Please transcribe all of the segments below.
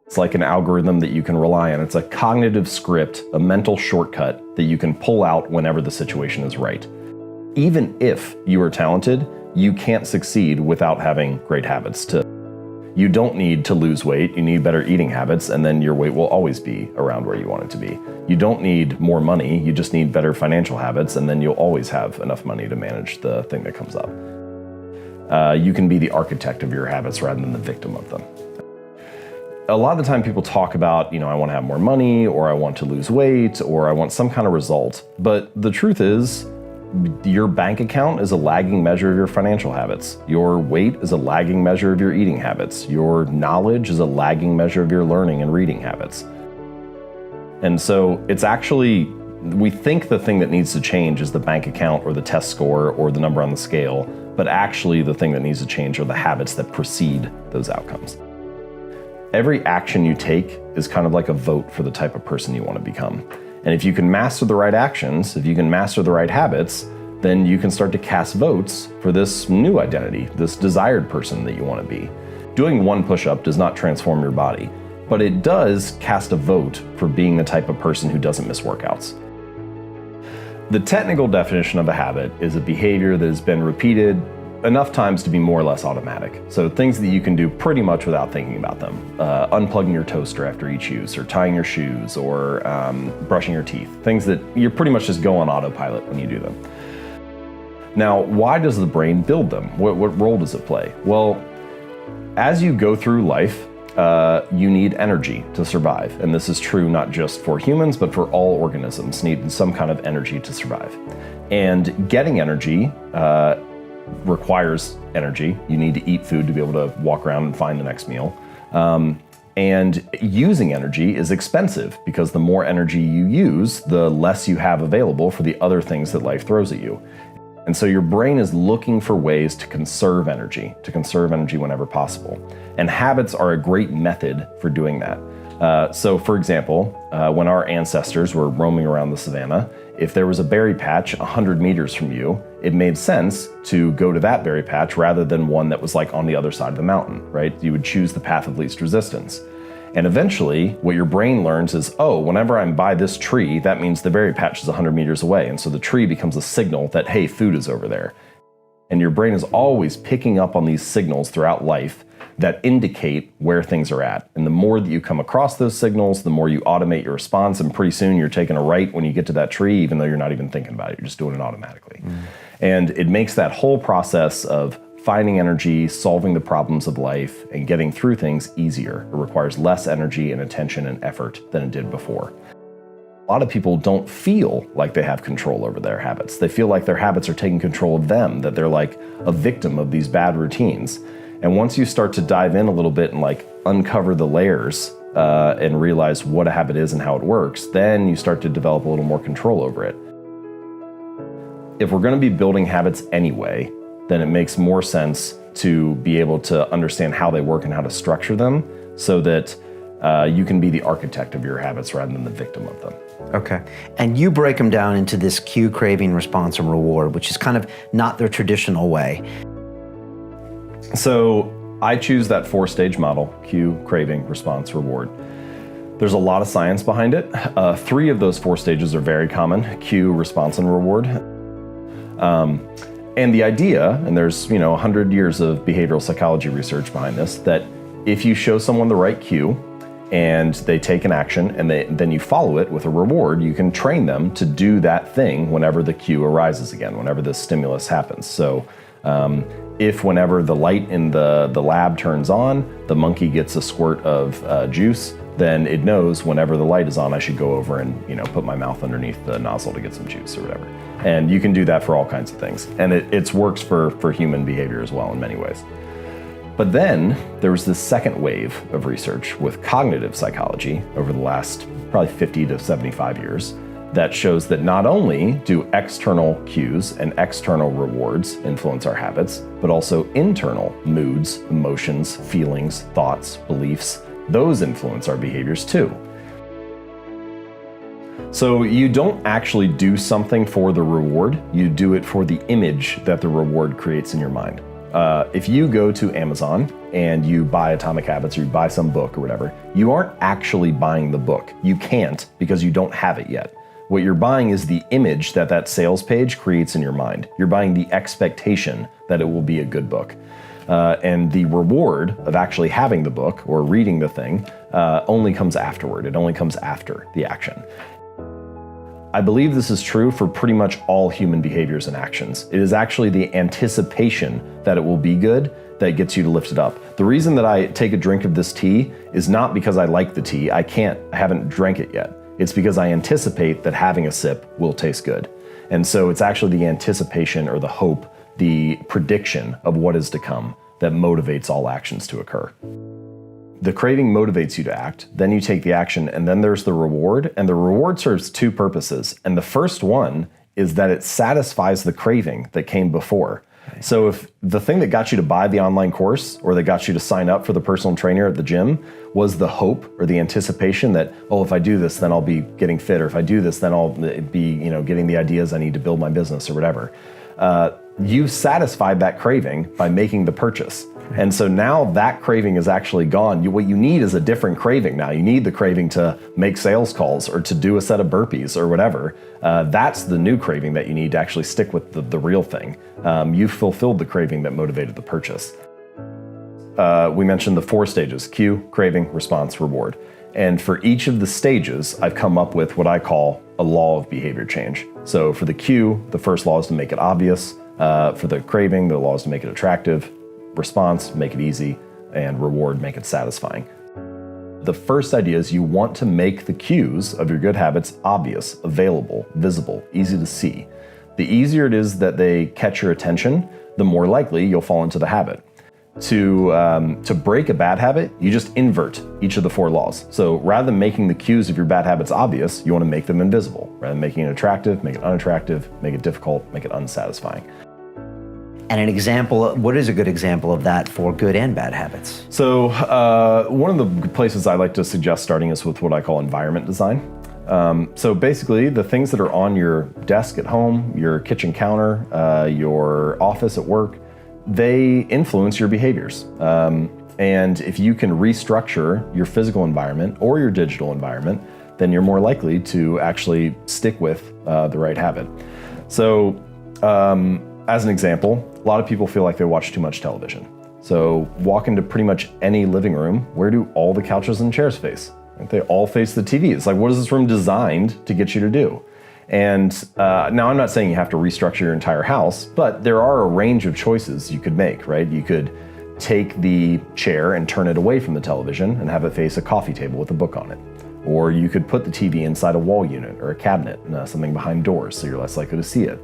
It's like an algorithm that you can rely on. It's a cognitive script, a mental shortcut that you can pull out whenever the situation is right. Even if you are talented, you can't succeed without having great habits. You don't need to lose weight, you need better eating habits, and then your weight will always be around where you want it to be. You don't need more money, you just need better financial habits, and then you'll always have enough money to manage the thing that comes up. You can be the architect of your habits rather than the victim of them. A lot of the time people talk about, I want to have more money, or I want to lose weight, or I want some kind of result. But the truth is, your bank account is a lagging measure of your financial habits. Your weight is a lagging measure of your eating habits. Your knowledge is a lagging measure of your learning and reading habits. And so it's actually, we think the thing that needs to change is the bank account or the test score or the number on the scale, but actually the thing that needs to change are the habits that precede those outcomes. Every action you take is kind of like a vote for the type of person you want to become. And if you can master the right actions, if you can master the right habits, then you can start to cast votes for this new identity, this desired person that you want to be. Doing one push-up does not transform your body, but it does cast a vote for being the type of person who doesn't miss workouts. The technical definition of a habit is a behavior that has been repeated enough times to be more or less automatic. So things that you can do pretty much without thinking about them. Unplugging your toaster after each use, or tying your shoes, or brushing your teeth. Things that you pretty much just go on autopilot when you do them. Now, why does the brain build them? What role does it play? Well, as you go through life, you need energy to survive. And this is true not just for humans, but for all organisms need some kind of energy to survive. And getting energy requires energy. You need to eat food to be able to walk around and find the next meal. And using energy is expensive because the more energy you use, the less you have available for the other things that life throws at you. And so your brain is looking for ways to conserve energy whenever possible. And habits are a great method for doing that. So for example, when our ancestors were roaming around the savannah, if there was a berry patch 100 meters from you, it made sense to go to that berry patch rather than one that was like on the other side of the mountain, right? You would choose the path of least resistance. And eventually, what your brain learns is, oh, whenever I'm by this tree, that means the berry patch is 100 meters away. And so the tree becomes a signal that, hey, food is over there. And your brain is always picking up on these signals throughout life that indicate where things are at. And the more that you come across those signals, the more you automate your response, and pretty soon you're taking a right when you get to that tree, even though you're not even thinking about it, you're just doing it automatically. And it makes that whole process of finding energy, solving the problems of life, and getting through things easier. It requires less energy and attention and effort than it did before. A lot of people don't feel like they have control over their habits. They feel like their habits are taking control of them, that they're like a victim of these bad routines. And once you start to dive in a little bit and like uncover the layers and realize what a habit is and how it works, then you start to develop a little more control over it. If we're going to be building habits anyway, then it makes more sense to be able to understand how they work and how to structure them so that you can be the architect of your habits rather than the victim of them. Okay. And you break them down into this cue, craving, response, and reward, which is kind of not their traditional way. So I choose that 4-stage model: cue, craving, response, reward. There's a lot of science behind it. 3 of those 4 stages are very common: cue, response, and reward. And the idea, and there's 100 years of behavioral psychology research behind this, that if you show someone the right cue and they take an action and then you follow it with a reward, you can train them to do that thing whenever the cue arises again, whenever the stimulus happens. So if whenever the light in the lab turns on, the monkey gets a squirt of juice, then it knows whenever the light is on, I should go over and put my mouth underneath the nozzle to get some juice or whatever. And you can do that for all kinds of things. And it works for human behavior as well in many ways. But then there was this second wave of research with cognitive psychology over the last probably 50 to 75 years that shows that not only do external cues and external rewards influence our habits, but also internal moods, emotions, feelings, thoughts, beliefs, those influence our behaviors too. So you don't actually do something for the reward, you do it for the image that the reward creates in your mind. If you go to Amazon and you buy Atomic Habits or you buy some book or whatever, you aren't actually buying the book. You can't because you don't have it yet. What you're buying is the image that that sales page creates in your mind. You're buying the expectation that it will be a good book. And the reward of actually having the book or reading the thing only comes afterward. It only comes after the action. I believe this is true for pretty much all human behaviors and actions. It is actually the anticipation that it will be good that gets you to lift it up. The reason that I take a drink of this tea is not because I like the tea. I haven't drank it yet. It's because I anticipate that having a sip will taste good. And so it's actually the anticipation or the hope, the prediction of what is to come that motivates all actions to occur. The craving motivates you to act, then you take the action, and then there's the reward, and the reward serves two purposes. And the first one is that it satisfies the craving that came before. So if the thing that got you to buy the online course or that got you to sign up for the personal trainer at the gym was the hope or the anticipation that, oh, if I do this, then I'll be getting fit, or if I do this, then I'll be, getting the ideas I need to build my business or whatever. You satisfied that craving by making the purchase. And so now that craving is actually gone. What you need is a different craving now. You need the craving to make sales calls or to do a set of burpees or whatever. That's the new craving that you need to actually stick with the real thing. You fulfilled the craving that motivated the purchase. We mentioned the 4 stages: cue, craving, response, reward. And for each of the stages, I've come up with what I call a law of behavior change. So for the cue, the first law is to make it obvious. For the craving, the law is to make it attractive. Response, make it easy, and reward, make it satisfying. The first idea is you want to make the cues of your good habits obvious, available, visible, easy to see. The easier it is that they catch your attention, the more likely you'll fall into the habit. To break a bad habit, you just invert each of the 4 laws. So rather than making the cues of your bad habits obvious, you want to make them invisible. Rather than making it attractive, make it unattractive, make it difficult, make it unsatisfying. And an example, what is a good example of that for good and bad habits? So one of the places I like to suggest starting is with what I call environment design. So basically the things that are on your desk at home, your kitchen counter, your office at work, they influence your behaviors. And if you can restructure your physical environment or your digital environment, then you're more likely to actually stick with the right habit. So as an example, a lot of people feel like they watch too much television. So walk into pretty much any living room, where do all the couches and chairs face? They all face the TV. It's like, what is this room designed to get you to do? And now I'm not saying you have to restructure your entire house, but there are a range of choices you could make, right? You could take the chair and turn it away from the television and have it face a coffee table with a book on it. Or you could put the TV inside a wall unit or a cabinet, something behind doors, so you're less likely to see it.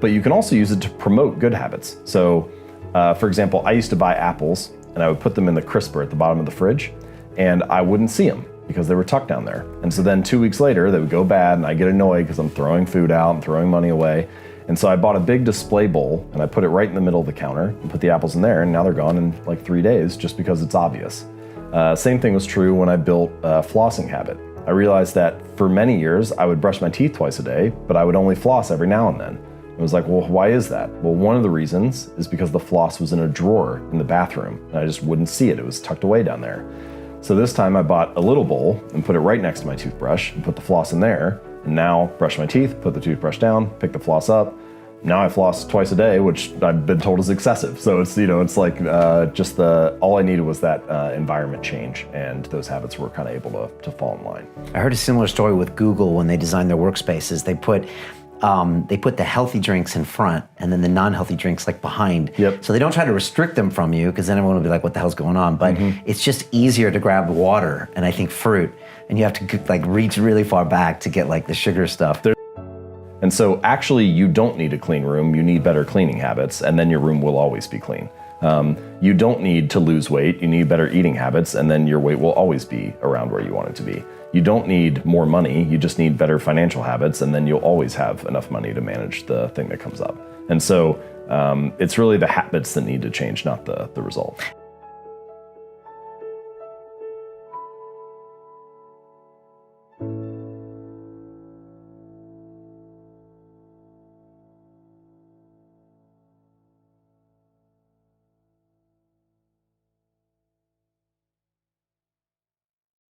But you can also use it to promote good habits. So, for example, I used to buy apples and I would put them in the crisper at the bottom of the fridge and I wouldn't see them because they were tucked down there. And so then 2 weeks later, they would go bad and I get annoyed because I'm throwing food out and throwing money away. And so I bought a big display bowl and I put it right in the middle of the counter and put the apples in there, and now they're gone in like 3 days just because it's obvious. Same thing was true when I built a flossing habit. I realized that for many years, I would brush my teeth twice a day, but I would only floss every now and then. It was like, well, why is that? Well, one of the reasons is because the floss was in a drawer in the bathroom and I just wouldn't see it. It was tucked away down there. So this time I bought a little bowl and put it right next to my toothbrush and put the floss in there, and now brush my teeth, put the toothbrush down, pick the floss up. Now I floss twice a day, which I've been told is excessive. So it's, it's like just all I needed was that environment change, and those habits were kind of able to fall in line. I heard a similar story with Google when they designed their workspaces. They put the healthy drinks in front and then the non-healthy drinks like behind. Yep. So they don't try to restrict them from you, because then everyone will be like, what the hell's going on? But it's just easier to grab water and I think fruit, and you have to like reach really far back to get like the sugar stuff. And so actually you don't need a clean room, you need better cleaning habits, and then your room will always be clean. You don't need to lose weight, you need better eating habits, and then your weight will always be around where you want it to be. You don't need more money, you just need better financial habits, and then you'll always have enough money to manage the thing that comes up. And so it's really the habits that need to change, not the result.